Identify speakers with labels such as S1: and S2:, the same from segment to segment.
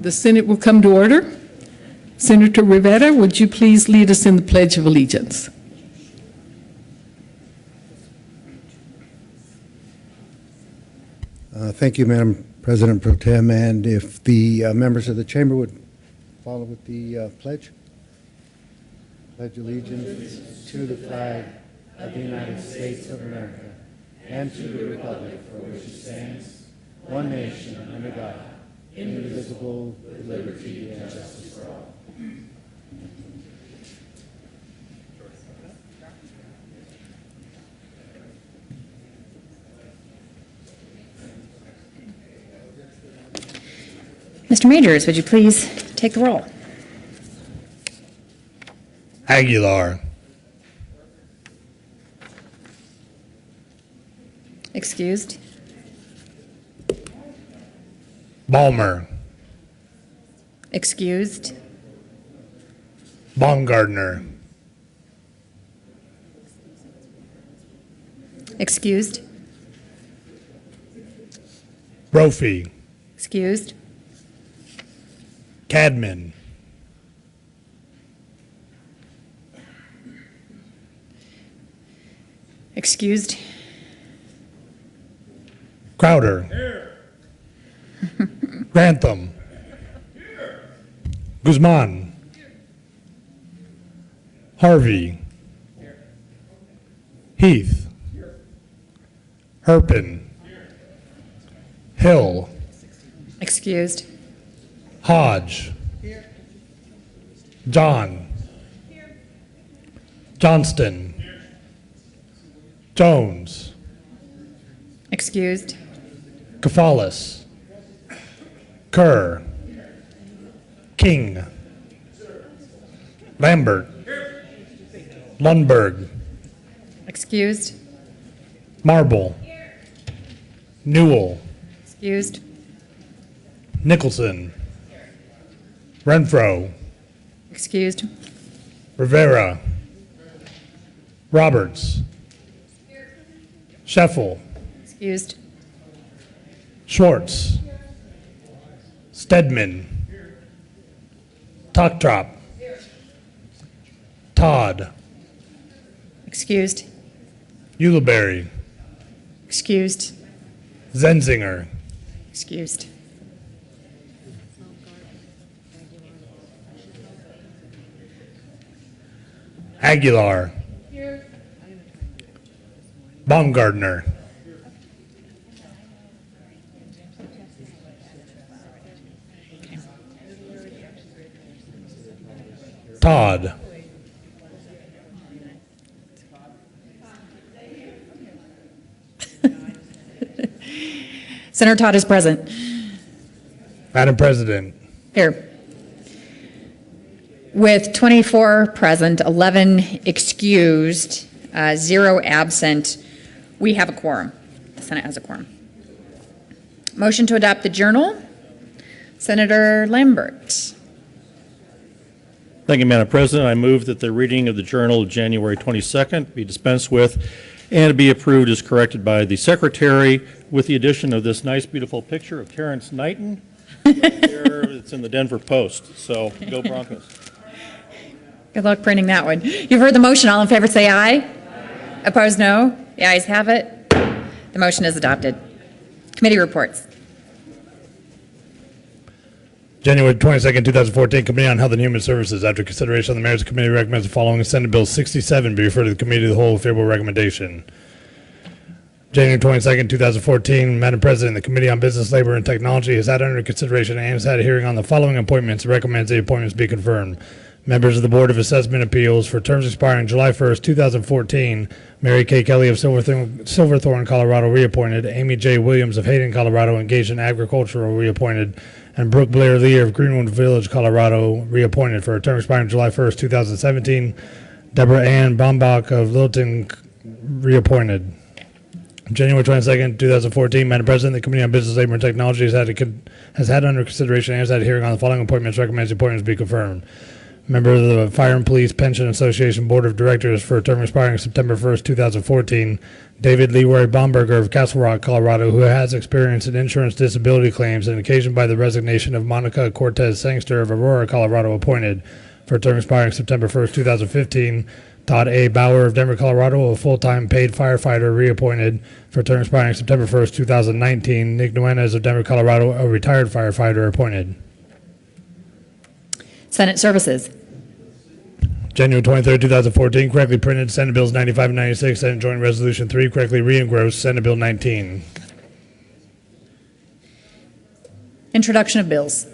S1: The Senate will come to order. Senator Rivera, would you please lead us in the Pledge of Allegiance?
S2: Thank you, Madam President Pro Tem, and if the members of the chamber would follow with the pledge. Pledge allegiance to the flag of the United States of America and to the republic for which it stands, one nation under God, indivisible, with liberty and justice for all.
S3: Mr. Majors, would you please take the roll?
S4: Aguilar.
S3: Excused.
S4: Balmer.
S3: Excused.
S4: Baumgardner.
S3: Excused.
S4: Brophy.
S3: Excused.
S4: Cadman.
S3: Excused.
S4: Crowder. Grantham. Guzman. Harvey. Heath. Herpin. Hill.
S3: Excused.
S4: Hodge. John. Johnston. Jones.
S3: Excused.
S4: Kafalis. Kerr. King. Lambert. Lundberg.
S3: Excused.
S4: Marble. Newell.
S3: Excused.
S4: Nicholson. Renfro.
S3: Excused.
S4: Rivera. Roberts. Scheffel.
S3: Excused.
S4: Schwartz. Stedman. Toktrop. Todd.
S3: Excused.
S4: Ulibarri.
S3: Excused.
S4: Zenzinger.
S3: Excused.
S4: Aguilar. Baumgardner. Todd.
S3: Senator Todd is present.
S4: Madam President.
S3: Here. With 24 present, 11 excused, 0 absent, we have a quorum. The Senate has a quorum. Motion to adopt the journal. Senator Lambert.
S5: Thank you, Madam President. I move that the reading of the Journal of January 22nd be dispensed with and be approved as corrected by the Secretary, with the addition of this nice, beautiful picture of Terrence Knighton. Right there, it's in the Denver Post. So go Broncos.
S3: Good luck printing that one. You've heard the motion. All in favor say aye. Aye. Opposed, no. The ayes have it. The motion is adopted. Committee reports.
S4: January 22nd, 2014, Committee on Health and Human Services. After consideration of the Mayor's Committee recommends the following: Senate Bill 67 be referred to the Committee of the Whole with favorable recommendation. January 22nd, 2014, Madam President, the Committee on Business, Labor, and Technology has had under consideration and has had a hearing on the following appointments and recommends the appointments be confirmed. Members of the Board of Assessment Appeals for terms expiring July 1st, 2014, Mary Kay Kelly of Silverthorne, Colorado, reappointed. Amy J. Williams of Hayden, Colorado, engaged in agricultural, reappointed. And Brooke Blair Lear of Greenwood Village, Colorado, reappointed for a term expiring July 1st, 2017. Deborah Ann Bombach of Littleton, reappointed. January 22nd, 2014, Madam President, the Committee on Business, Labor, and Technology has had under consideration and has had a hearing on the following appointments, recommends the appointments be confirmed. member of the Fire and Police Pension Association Board of Directors for a term expiring September 1st, 2014, David Leroy Baumberger of Castle Rock, Colorado, who has experience in insurance disability claims and occasioned by the resignation of Monica Cortez Sangster of Aurora, Colorado, appointed for a term expiring September 1st, 2015. Todd A. Bauer of Denver, Colorado, a full-time paid firefighter, reappointed for a term expiring September 1st, 2019. Nick Nuenes of Denver, Colorado, a retired firefighter, appointed.
S3: Senate Services.
S4: January 23rd, 2014, correctly printed Senate Bills 95 and 96, Senate Joint Resolution 3, correctly re-engrossed Senate Bill 19.
S3: Introduction of bills.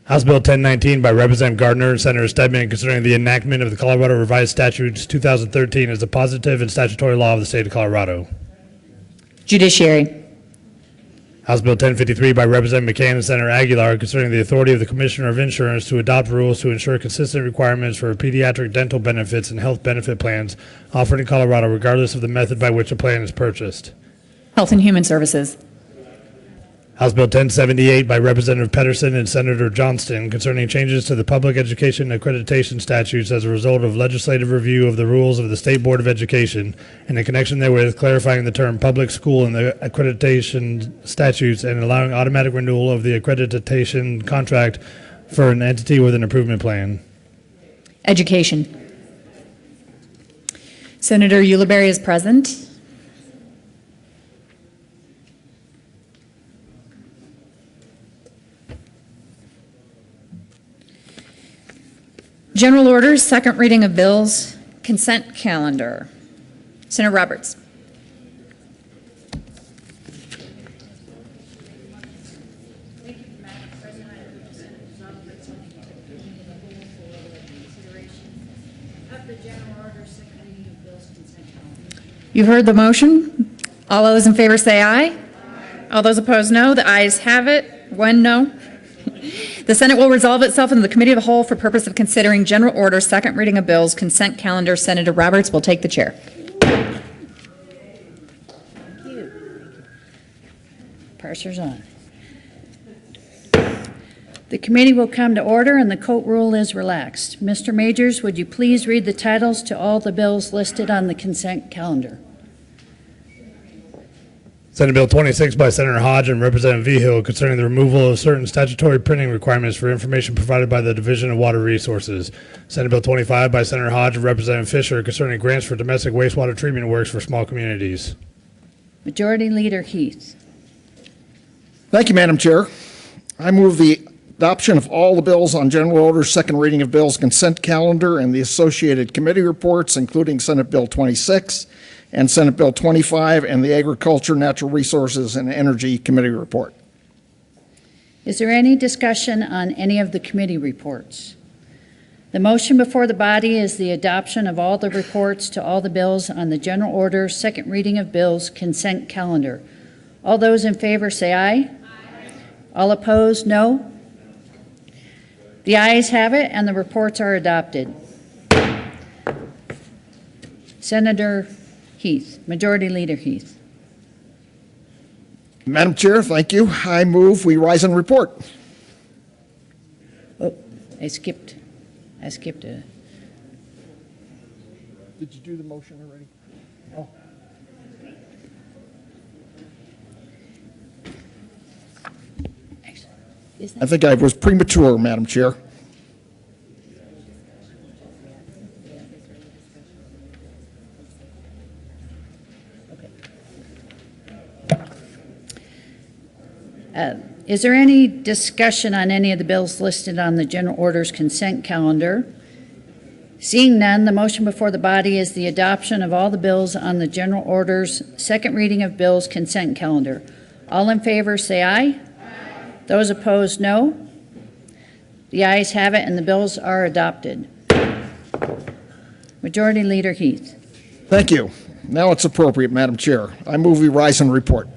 S4: House Bill 1019 by Representative Gardner and Senator Stedman concerning the enactment of the Colorado Revised Statutes 2013 as a positive and statutory law of the state of Colorado.
S3: Judiciary.
S4: House Bill 1053 by Representative McCann and Senator Aguilar concerning the authority of the Commissioner of Insurance to adopt rules to ensure consistent requirements for pediatric dental benefits and health benefit plans offered in Colorado regardless of the method by which a plan is purchased.
S3: Health and Human Services.
S4: House Bill 1078 by Representative Pedersen and Senator Johnston concerning changes to the public education accreditation statutes as a result of legislative review of the rules of the State Board of Education, and in connection therewith clarifying the term public school in the accreditation statutes and allowing automatic renewal of the accreditation contract for an entity with an improvement plan.
S3: Education. Senator Ulibarri is present. General orders, second reading of bills, consent calendar. Senator Roberts. You heard the motion. All those in favor say aye. All those opposed, no. The ayes have it. One no. The Senate will resolve itself into the Committee of the Whole for purpose of considering general order, second reading of bills, consent calendar. Senator Roberts will take the chair.
S6: Thank you. Pressure's on. The committee will come to order and the court rule is relaxed. Mr. Majors, would you please read the titles to all the bills listed on the consent calendar?
S4: Senate Bill 26 by Senator Hodge and Representative Vigil concerning the removal of certain statutory printing requirements for information provided by the Division of Water Resources. Senate Bill 25 by Senator Hodge and Representative Fisher concerning grants for domestic wastewater treatment works for small communities.
S6: Majority Leader Heath.
S7: Thank you, Madam Chair. I move the adoption of all the bills on general order, second reading of bills consent calendar, and the associated committee reports, including Senate Bill 26 and Senate Bill 25 and the Agriculture, Natural Resources, and Energy Committee report.
S6: Is there any discussion on any of the committee reports? The motion before the body is the adoption of all the reports to all the bills on the general order, second reading of bills consent calendar. All those in favor say aye. Aye. All opposed, no. The ayes have it and the reports are adopted. Senator Heath, Majority Leader Heath.
S7: Madam Chair, thank you. I move we rise and report.
S6: Oh, I skipped a.
S7: Did you do the motion already? Oh. I think I was premature, Madam Chair.
S6: Is there any discussion on any of the bills listed on the general orders consent calendar? Seeing none, the motion before the body is the adoption of all the bills on the general orders, second reading of bills consent calendar. All in favor say aye. Aye. Those opposed, no. The ayes have it and the bills are adopted. Majority Leader Heath.
S7: Thank you. Now it's appropriate, Madam Chair. I move we rise and report.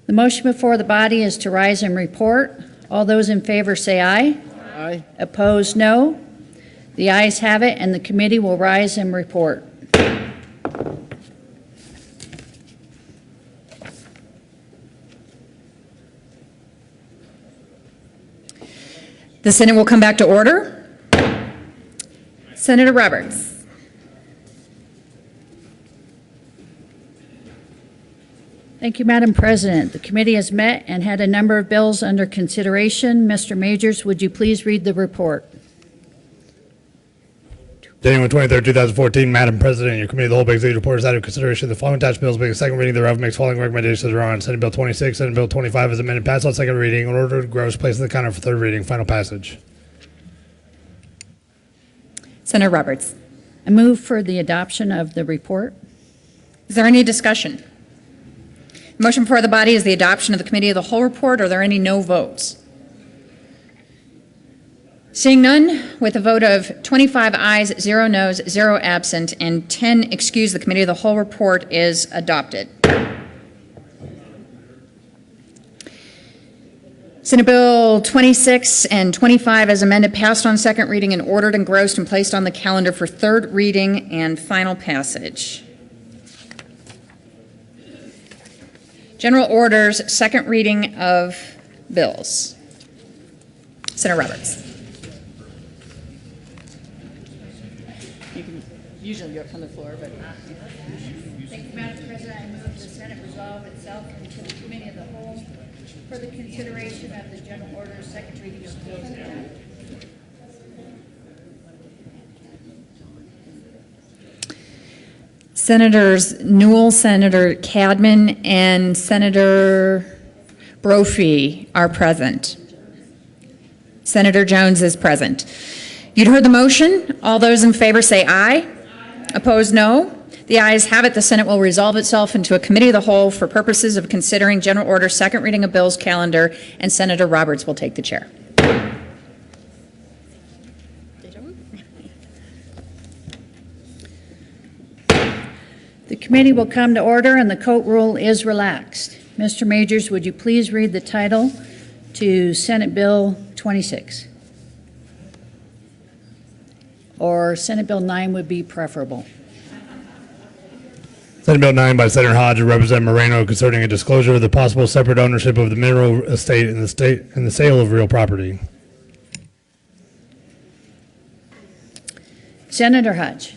S6: The motion before the body is to rise and report. All those in favor say aye.
S7: Aye.
S6: Opposed, no. The ayes have it, and the committee will rise and report.
S3: The Senate will come back to order. Senator Roberts.
S6: Thank you, Madam President. The committee has met and had a number of bills under consideration. Mr. Majors, would you please read the report?
S4: January 23rd, 2014, Madam President, your committee of the whole executive report is out of consideration. The following attached bills being a second reading thereof makes following recommendations are on Senate Bill 26, Senate Bill 25 is amended, passed on second reading, in order to gross, placed on the counter for third reading, final passage.
S3: Senator Roberts.
S6: I move for the adoption of the report.
S3: Is there any discussion? The motion before the body is the adoption of the committee of the whole report. Are there any no votes? Seeing none, with a vote of 25 ayes, 0 noes, 0 absent, and 10 excused, the committee of the whole report is adopted. Senate Bill 26 and 25 as amended passed on second reading and ordered, engrossed, and placed on the calendar for third reading and final passage. General orders, second reading of bills. Senator Roberts. Usually you're up on the floor, but.
S6: Thank you, Madam President. I move the Senate resolve itself into the committee of the whole for the consideration of the general orders, second reading of bills.
S3: Senators Newell, Senator Cadman, and Senator Brophy are present. Senator Jones is present. You'd heard the motion. All those in favor say aye. Opposed, no. The ayes have it. The Senate will resolve itself into a committee of the whole for purposes of considering general order, second reading of bills calendar, and Senator Roberts will take the chair.
S6: The committee will come to order and the court rule is relaxed. Mr. Majors, would you please read the title to Senate Bill 26? Or Senate Bill 9 would be preferable.
S4: Senate Bill 9 by Senator Hodge and Representative Moreno concerning a disclosure of the possible separate ownership of the mineral estate in the sale of real property.
S6: Senator Hodge.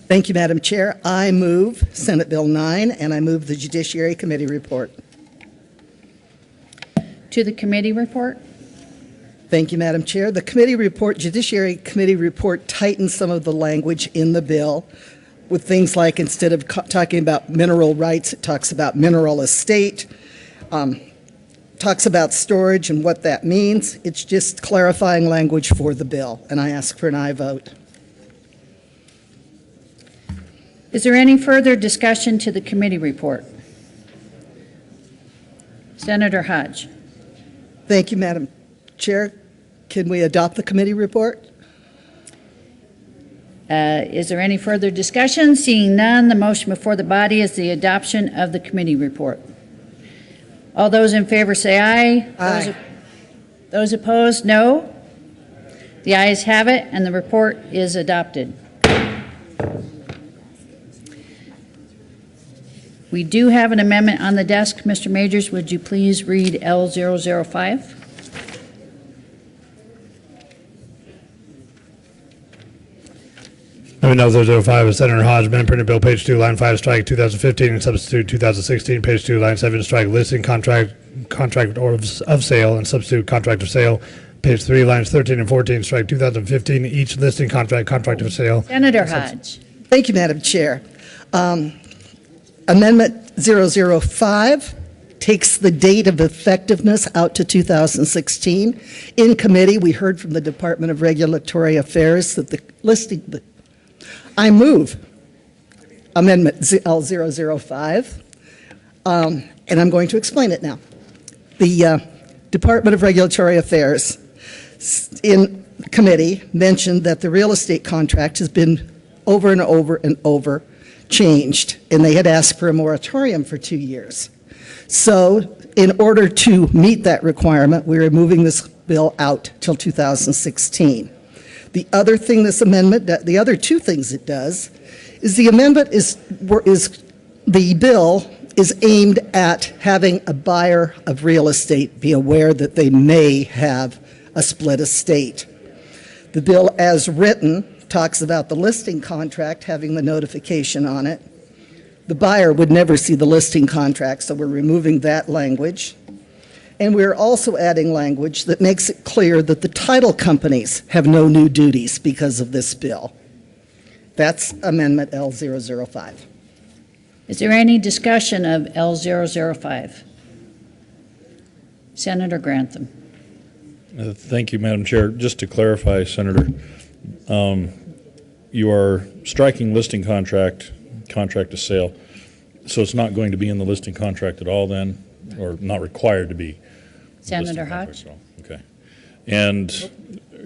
S8: Thank you, Madam Chair. I move Senate Bill 9, and I move the Judiciary Committee report.
S6: To the committee report.
S8: Thank you, Madam Chair. The committee report, Judiciary Committee report, tightens some of the language in the bill with things like, instead of talking about mineral rights, it talks about mineral estate, talks about storage and what that means. It's just clarifying language for the bill, and I ask for an aye vote.
S6: Is there any further discussion to the committee report? Senator Hodge.
S8: Thank you, Madam Chair. Can we adopt the committee report?
S6: Is there any further discussion? Seeing none, the motion before the body is the adoption of the committee report. All those in favor say aye.
S8: Aye.
S6: Those opposed, no. The ayes have it, and the report is adopted. We do have an amendment on the desk. Mr. Majors, would you please read L005?
S4: Amendment L005 of Senator Hodge, amendment printed bill, page 2, line 5, strike 2015, and substitute 2016, page 2, line 7, strike listing contract of sale, and substitute contract of sale, page 3, lines 13 and 14, strike 2015, each listing contract of sale.
S6: Senator Hodge.
S8: Thank you, Madam Chair. Amendment 005 takes the date of effectiveness out to 2016. In committee, we heard from the Department of Regulatory Affairs that the listing, I move Amendment L005, and I'm going to explain it now. The Department of Regulatory Affairs in committee mentioned that the real estate contract has been over and over and over changed, and they had asked for a moratorium for 2 years. So in order to meet that requirement, we are moving this bill out till 2016. The other thing this amendment, the other two things it does, is the amendment the bill is aimed at having a buyer of real estate be aware that they may have a split estate. The bill as written talks about the listing contract having the notification on it. The buyer would never see the listing contract, so we're removing that language. And we're also adding language that makes it clear that the title companies have no new duties because of this bill. That's Amendment L005.
S6: Is there any discussion of L005? Senator Grantham.
S5: Thank you, Madam Chair. Just to clarify, Senator, you are striking listing contract to sale, so it's not going to be in the listing contract at all then, or not required to be?
S6: Senator Hodge.
S5: Okay. And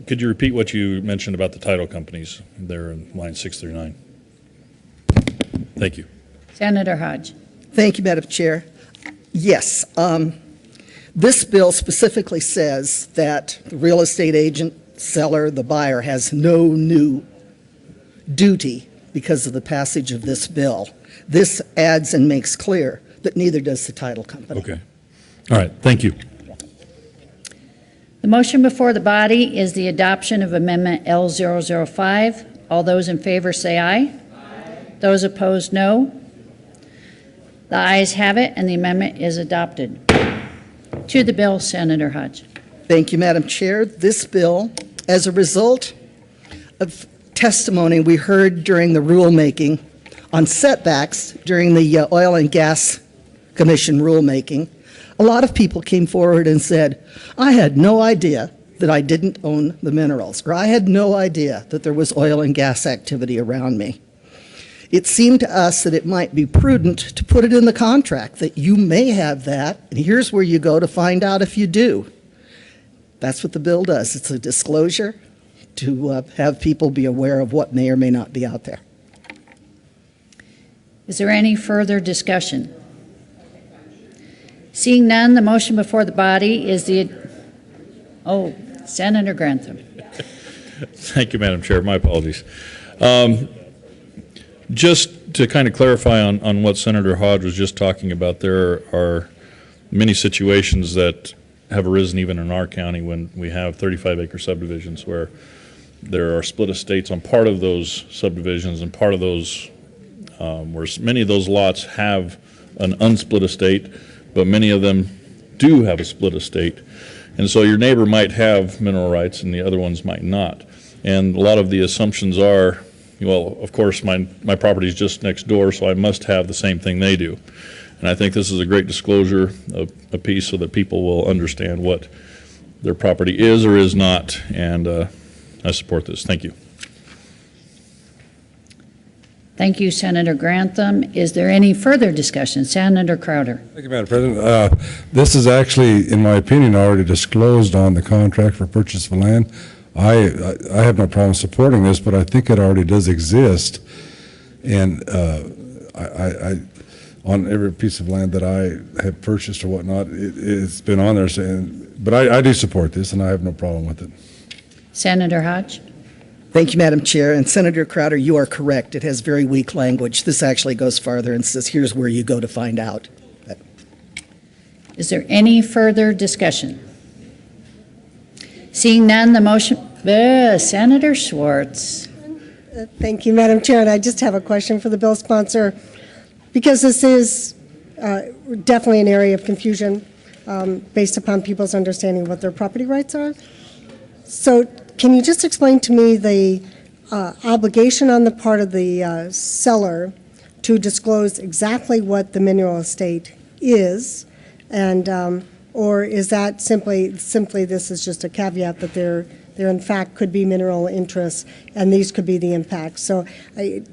S5: could you repeat what you mentioned about the title companies there in lines 6 through 9? Thank you.
S6: Senator Hodge.
S8: Thank you, Madam Chair. Yes, this bill specifically says that the real estate agent, seller, the buyer has no new duty because of the passage of this bill. This adds and makes clear that neither does the title company.
S5: Okay. All right. Thank you.
S6: The motion before the body is the adoption of Amendment L005. All those in favor say aye. Those opposed, no. The ayes have it, and the amendment is adopted. To the bill, Senator Hodge.
S8: Thank you, Madam Chair. This bill, as a result of testimony we heard during the rulemaking on setbacks during the Oil and Gas Commission rulemaking, a lot of people came forward and said, I had no idea that I didn't own the minerals, or I had no idea that there was oil and gas activity around me. It seemed to us that it might be prudent to put it in the contract that you may have that, and here's where you go to find out if you do. That's what the bill does. It's a disclosure to have people be aware of what may or may not be out there.
S6: Is there any further discussion? Seeing none, the motion before the body is the, Senator Grantham.
S5: Thank you, Madam Chair. My apologies. Just to kind of clarify on what Senator Hodge was just talking about, there are many situations that have arisen even in our county when we have 35-acre subdivisions where there are split estates on part of those subdivisions and part of those, where many of those lots have an unsplit estate, but many of them do have a split estate. And so your neighbor might have mineral rights and the other ones might not. And a lot of the assumptions are, well, of course, my property is just next door, so I must have the same thing they do. And I think this is a great disclosure, a piece so that people will understand what their property is or is not. And I support this. Thank you.
S6: Thank you, Senator Grantham. Is there any further discussion? Senator Crowder.
S9: Thank you, Madam President. This is actually, in my opinion, already disclosed on the contract for purchase of land. I have no problem supporting this, but I think it already does exist. And I on every piece of land that I have purchased or whatnot, it's been on there saying, but I do support this and I have no problem with it.
S6: Senator Hodge.
S8: Thank you, Madam Chair. And Senator Crowder, you are correct. It has very weak language. This actually goes farther and says, here's where you go to find out.
S6: Is there any further discussion? Seeing none, the motion, Senator Schwartz.
S10: Thank you, Madam Chair. And I just have a question for the bill sponsor, because this is definitely an area of confusion based upon people's understanding of what their property rights are. So can you just explain to me the obligation on the part of the seller to disclose exactly what the mineral estate is, and or is that simply this is just a caveat that there in fact could be mineral interests and these could be the impacts? So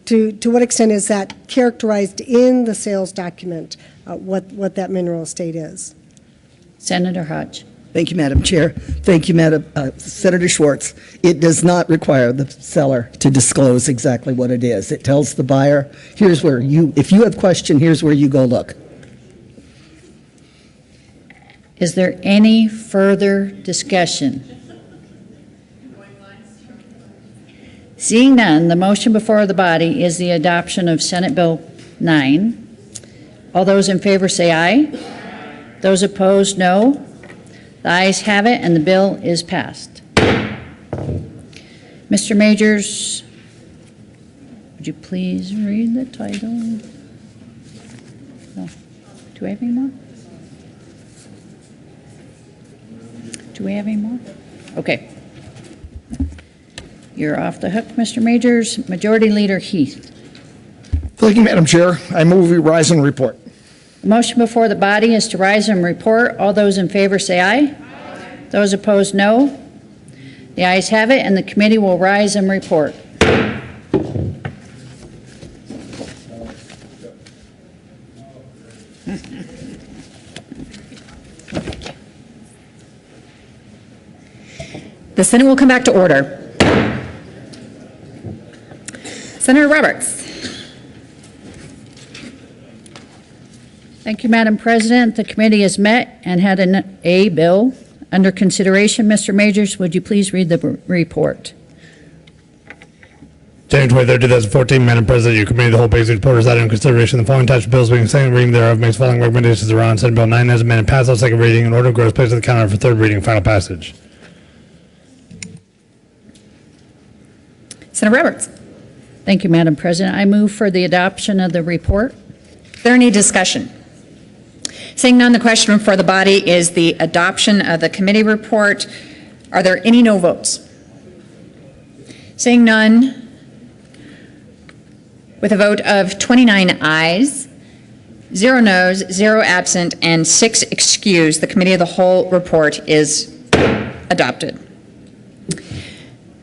S10: to what extent is that characterized in the sales document, what that mineral estate is?
S6: Senator Hodge.
S8: Thank you, Madam Chair. Thank you, Senator Schwartz. It does not require the seller to disclose exactly what it is. It tells the buyer, here's where if you have a question, here's where you go look.
S6: Is there any further discussion? Seeing none, the motion before the body is the adoption of Senate Bill 9. All those in favor say aye. Those opposed, no. The ayes have it, and the bill is passed. Mr. Majors, would you please read the title? No. Do we have any more? Do we have any more? Okay. You're off the hook, Mr. Majors. Majority Leader Heath.
S7: Thank you, Madam Chair. I move we rise and report.
S6: The motion before the body is to rise and report. All those in favor say aye. Aye. Those opposed, no. The ayes have it, and the committee will rise and report.
S3: The Senate will come back to order. Senator Roberts.
S6: Thank you, Madam President. The committee has met and had a bill under consideration. Mr. Majors, would you please read the report?
S4: January 23rd, 2014, Madam President, your committee, the whole basic report is item in consideration. The following attached bills being second reading thereof makes following recommendations around Senate Bill 9 as amended, pass on second reading, and order grows placed on the counter for third reading and final passage.
S3: Senator Roberts.
S6: Thank you, Madam President. I move for the adoption of the report.
S3: Is there any discussion? Seeing none, the question before the body is the adoption of the committee report. Are there any no votes? Seeing none, with a vote of 29 ayes, 0 noes, 0 absent, and 6 excused, the committee of the whole report is adopted.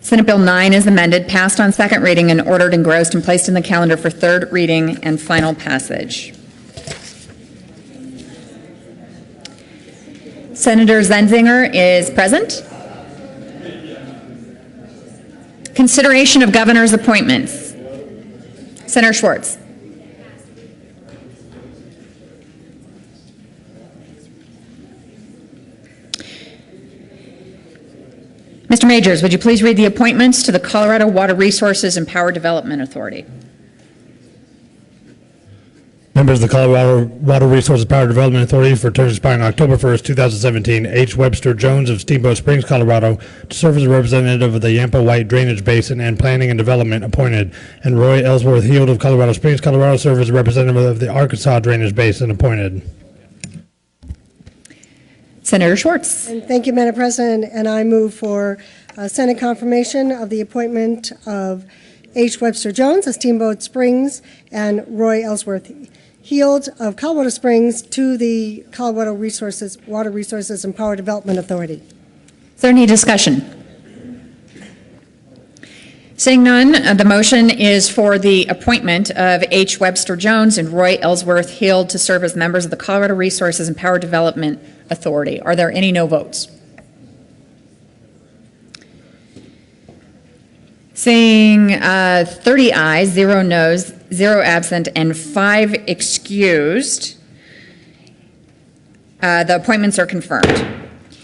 S3: Senate Bill 9 is amended, passed on second reading, and ordered, engrossed, and placed in the calendar for third reading and final passage. Senator Zenzinger is present. Consideration of governor's appointments. Senator Schwartz. Mr. Majors, would you please read the appointments to the Colorado Water Resources and Power Development Authority?
S4: Members of the Colorado Water Resources Power Development Authority for terms expiring October 1st, 2017, H. Webster Jones of Steamboat Springs, Colorado, to serve as a representative of the Yampa White Drainage Basin and Planning and Development, appointed, and Roy Ellsworth Heald of Colorado Springs, Colorado, serve as a representative of the Arkansas Drainage Basin, appointed.
S3: Senator Schwartz.
S10: And thank you, Madam President, and I move for Senate confirmation of the appointment of H. Webster Jones of Steamboat Springs and Roy Ellsworth Heald of Colorado Springs to the Colorado Water Resources and Power Development Authority.
S3: Is there any discussion? Seeing none, the motion is for the appointment of H. Webster Jones and Roy Ellsworth Heald to serve as members of the Colorado Resources and Power Development Authority. Are there any no votes? Seeing 30 ayes, 0 noes, 0 absent, and 5 excused, the appointments are confirmed.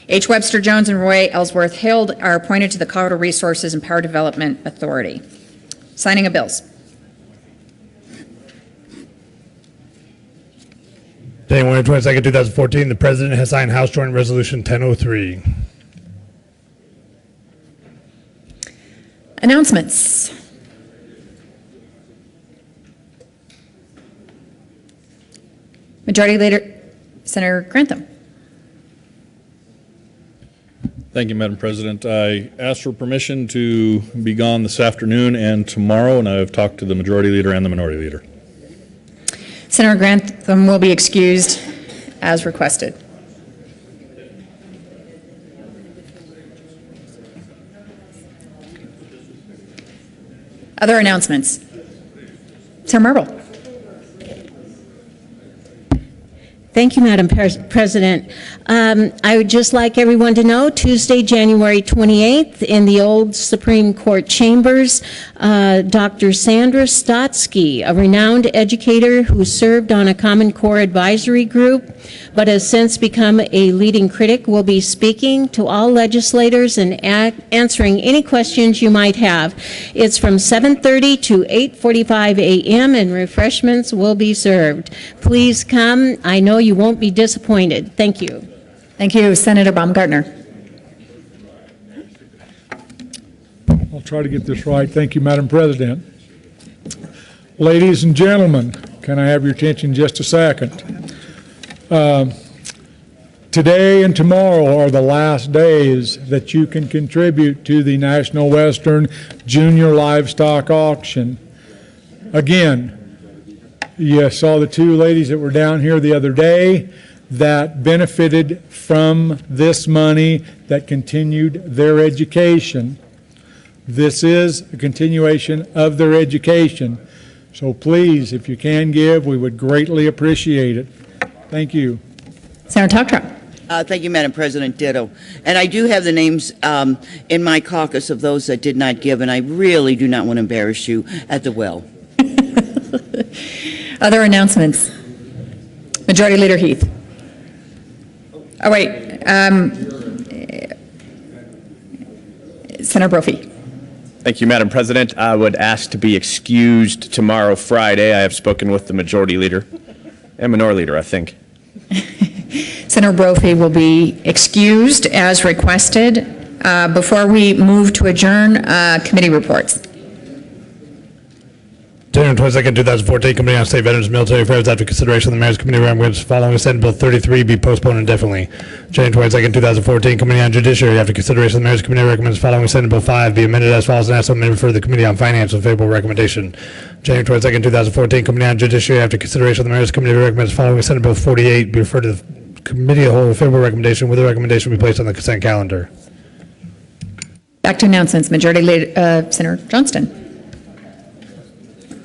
S3: H. Webster Jones and Roy Ellsworth Heald are appointed to the Colorado Resources and Power Development Authority. Signing of bills.
S4: January 22nd, 2014, the President has signed House Joint Resolution 1003.
S3: Announcements. Majority Leader Senator Grantham.
S11: Thank you, Madam President. I asked for permission to be gone this afternoon and tomorrow, and I've talked to the Majority Leader and the Minority Leader.
S3: Senator Grantham will be excused as requested. Other announcements. Senator Marble.
S12: Thank you, Madam President. I would just like everyone to know, Tuesday, January 28th, in the old Supreme Court chambers, Dr. Sandra Stotsky, a renowned educator who served on a Common Core advisory group, but has since become a leading critic, will be speaking to all legislators and answering any questions you might have. It's from 7:30 to 8:45 a.m. and refreshments will be served. Please come. I know you won't be disappointed. Thank you.
S3: Thank you. Senator Baumgartner.
S13: I'll try to get this right. Thank you, Madam President. Ladies and gentlemen, can I have your attention just a second? Today and tomorrow are the last days that you can contribute to the National Western Junior Livestock Auction. Again, you saw the two ladies that were down here the other day that benefited from this money, that continued their education. This is a continuation of their education. So please, if you can give, we would greatly appreciate it. Thank you.
S3: Senator Tokra.
S14: Thank you, Madam President. Ditto. And I do have the names in my caucus of those that did not give, and I really do not want to embarrass you at the well.
S3: Other announcements? Majority Leader Heath. Oh, wait. Senator Brophy.
S15: Thank you, Madam President. I would ask to be excused tomorrow, Friday. I have spoken with the Majority Leader and Minority Leader, I think.
S3: Senator Brophy will be excused as requested. Before we move to adjourn, committee reports.
S4: January 22nd, 2014, Committee on State Veterans Military Affairs, after consideration of the Mayor's Committee recommendations following Senate Bill 33 be postponed indefinitely. January 22nd, 2014, Committee on Judiciary, after consideration of the Mayor's Committee recommendations following Senate Bill 5 be amended as follows and asked to amend for the Committee on Finance with favorable recommendation. January 22nd, 2014, Committee on Judiciary, after consideration of the Mayor's Committee recommendations following Senate Bill 48 be referred to the Committee of the Whole with favorable recommendation, with the recommendation be placed on the consent calendar.
S3: Back to announcements. Majority Leader Senator Johnston.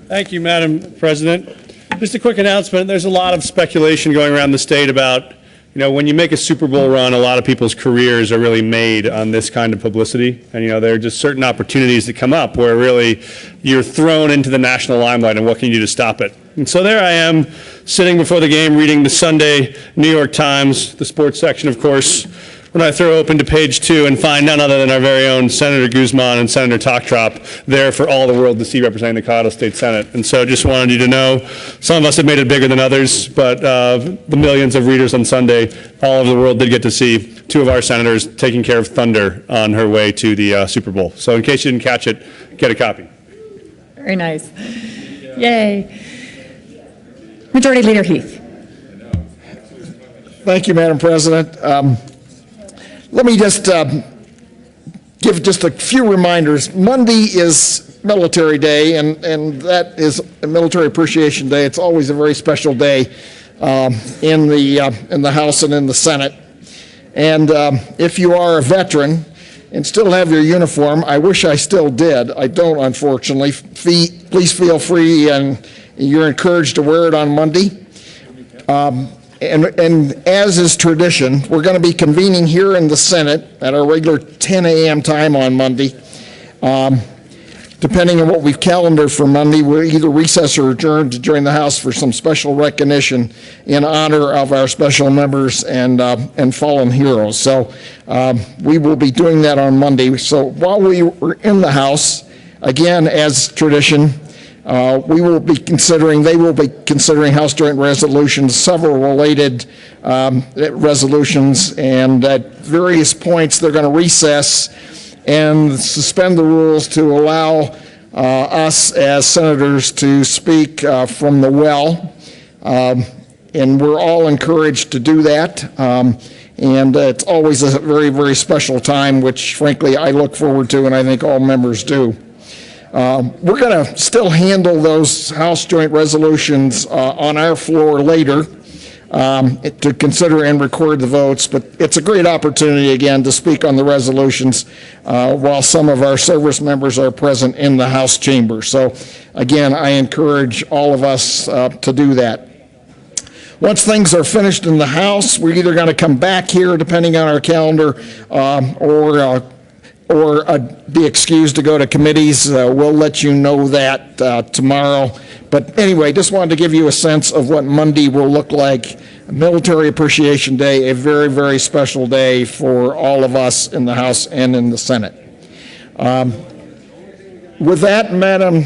S16: Thank you, Madam President. Just a quick announcement. There's a lot of speculation going around the state about, when you make a Super Bowl run, a lot of people's careers are really made on this kind of publicity. And, there are just certain opportunities that come up where really you're thrown into the national limelight, and what can you do to stop it? And so there I am, sitting before the game, reading the Sunday New York Times, the sports section, of course, when I throw open to page 2 and find none other than our very own Senator Guzman and Senator Toktrop there for all the world to see representing the Colorado State Senate. And so just wanted you to know, some of us have made it bigger than others, but the millions of readers on Sunday, all over the world did get to see 2 of our senators taking care of thunder on her way to the Super Bowl. So in case you didn't catch it, get a copy.
S3: Very nice. Yay. Majority Leader Heath.
S7: Thank you, Madam President. Let me just give just a few reminders. Monday is Military Day, and that is a Military Appreciation Day. It's always a very special day in the House and in the Senate. And if you are a veteran and still have your uniform, I wish I still did. I don't, unfortunately. Please feel free, and you're encouraged to wear it on Monday. And as is tradition, we're going to be convening here in the Senate at our regular 10 a.m. time on Monday. Depending on what we've calendared for Monday, we'll either recess or adjourn to join the House for some special recognition in honor of our special members and fallen heroes. So we will be doing that on Monday. So while we were in the House, again, as tradition, they will be considering House Joint Resolutions, several related resolutions, and at various points they're going to recess and suspend the rules to allow us as senators to speak from the well. And we're all encouraged to do that. And it's always a very, very special time, which frankly I look forward to, and I think all members do. We're going to still handle those House Joint Resolutions on our floor later to consider and record the votes, but it's a great opportunity again to speak on the resolutions while some of our service members are present in the House chamber. So again, I encourage all of us to do that. Once things are finished in the House, we're either going to come back here, depending on our calendar, or be excused to go to committees. We'll let you know that tomorrow. But anyway, just wanted to give you a sense of what Monday will look like. Military Appreciation Day, a very, very special day for all of us in the House and in the Senate. With that, Madam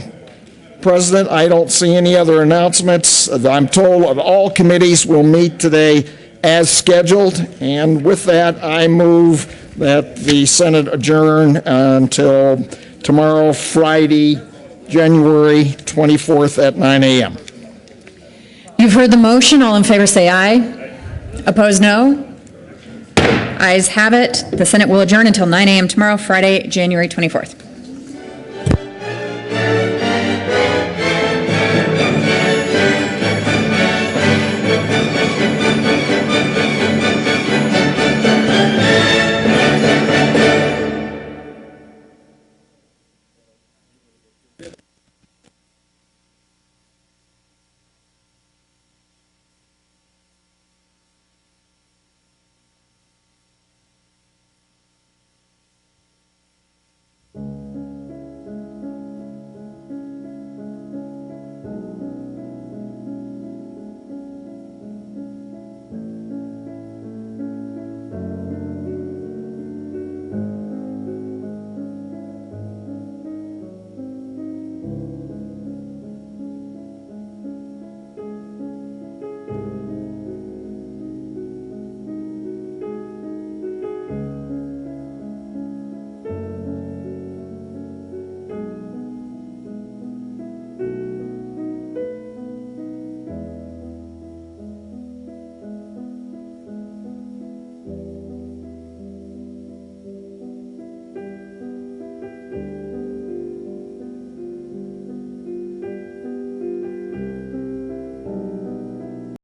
S7: President, I don't see any other announcements. I'm told all committees will meet today as scheduled. And with that, I move that the Senate adjourn until tomorrow, Friday, January 24th at 9 a.m.
S3: You've heard the motion. All in favor say aye. Opposed, no. Ayes have it. The Senate will adjourn until 9 a.m. tomorrow, Friday, January 24th.